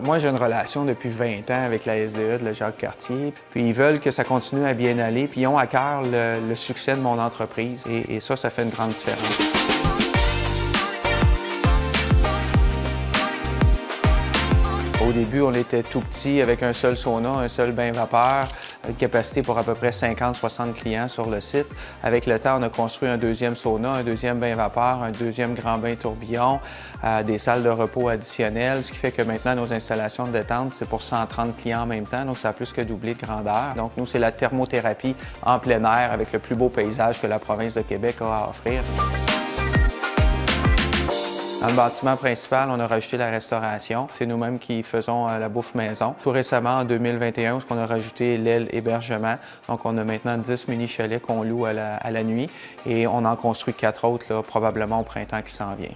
Moi, j'ai une relation depuis 20 ans avec la SDE de la Jacques-Cartier. Puis ils veulent que ça continue à bien aller, puis ils ont à cœur le succès de mon entreprise. Et ça fait une grande différence. Au début, on était tout petit avec un seul sauna, un seul bain vapeur, une capacité pour à peu près 50-60 clients sur le site. Avec le temps, on a construit un deuxième sauna, un deuxième bain vapeur, un deuxième grand bain tourbillon, des salles de repos additionnelles, ce qui fait que maintenant, nos installations de détente, c'est pour 130 clients en même temps, donc ça a plus que doublé de grandeur. Donc nous, c'est la thermothérapie en plein air avec le plus beau paysage que la province de Québec a à offrir. Dans le bâtiment principal, on a rajouté la restauration. C'est nous-mêmes qui faisons la bouffe maison. Tout récemment, en 2021, on a rajouté l'aile hébergement. Donc, on a maintenant 10 mini-chalets qu'on loue à la nuit et on en construit 4 autres, là, probablement au printemps qui s'en vient.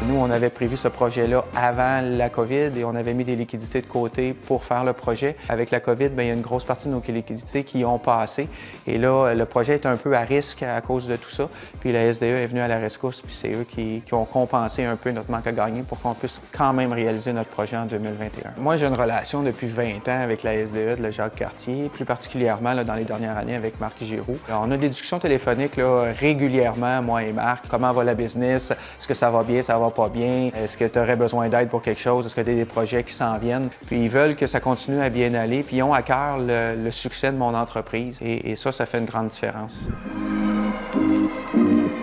Nous, on avait prévu ce projet-là avant la COVID et on avait mis des liquidités de côté pour faire le projet. Avec la COVID, bien, il y a une grosse partie de nos liquidités qui ont passé. Et là, le projet est un peu à risque à cause de tout ça. Puis la SDE est venue à la rescousse, puis c'est eux qui ont compensé un peu notre manque à gagner pour qu'on puisse quand même réaliser notre projet en 2021. Moi, j'ai une relation depuis 20 ans avec la SDE de la Jacques-Cartier, plus particulièrement là, dans les dernières années avec Marc Giroux. Alors, on a des discussions téléphoniques là, régulièrement, moi et Marc. Comment va la business? Est-ce que ça va bien? Ça va pas bien? Est-ce que tu aurais besoin d'aide pour quelque chose? Est-ce que tu as des projets qui s'en viennent? Puis ils veulent que ça continue à bien aller, puis ils ont à cœur le succès de mon entreprise. Et ça fait une grande différence.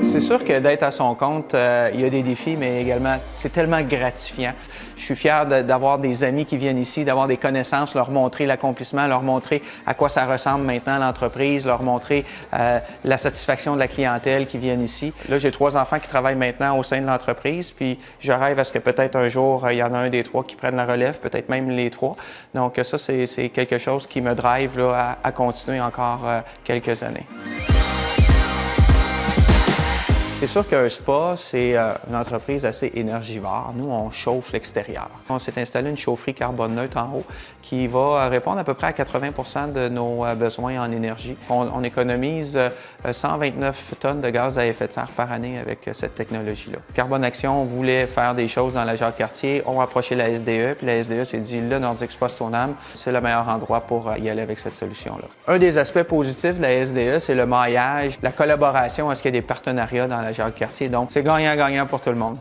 C'est sûr que d'être à son compte, il y a des défis, mais également, c'est tellement gratifiant. Je suis fier d'avoir des amis qui viennent ici, d'avoir des connaissances, leur montrer l'accomplissement, leur montrer à quoi ça ressemble maintenant l'entreprise, leur montrer la satisfaction de la clientèle qui vient ici. Là, j'ai 3 enfants qui travaillent maintenant au sein de l'entreprise, puis je rêve à ce que peut-être un jour, il y en a un des 3 qui prenne la relève, peut-être même les 3. Donc ça, c'est quelque chose qui me drive là, à continuer encore quelques années. C'est sûr qu'un spa, c'est une entreprise assez énergivore. Nous, on chauffe l'extérieur. On s'est installé une chaufferie carbone neutre en haut qui va répondre à peu près à 80 de nos besoins en énergie. On économise 129 tonnes de gaz à effet de serre par année avec cette technologie-là. Carbone Action voulait faire des choses dans la Jacques-Cartier, ont approché la SDE, puis la SDE s'est dit, le Nordic Spa Stoneham, c'est le meilleur endroit pour y aller avec cette solution-là. Un des aspects positifs de la SDE, c'est le maillage, la collaboration, est-ce qu'il y a des partenariats dans la Jacques-Cartier. Donc, c'est gagnant-gagnant pour tout le monde.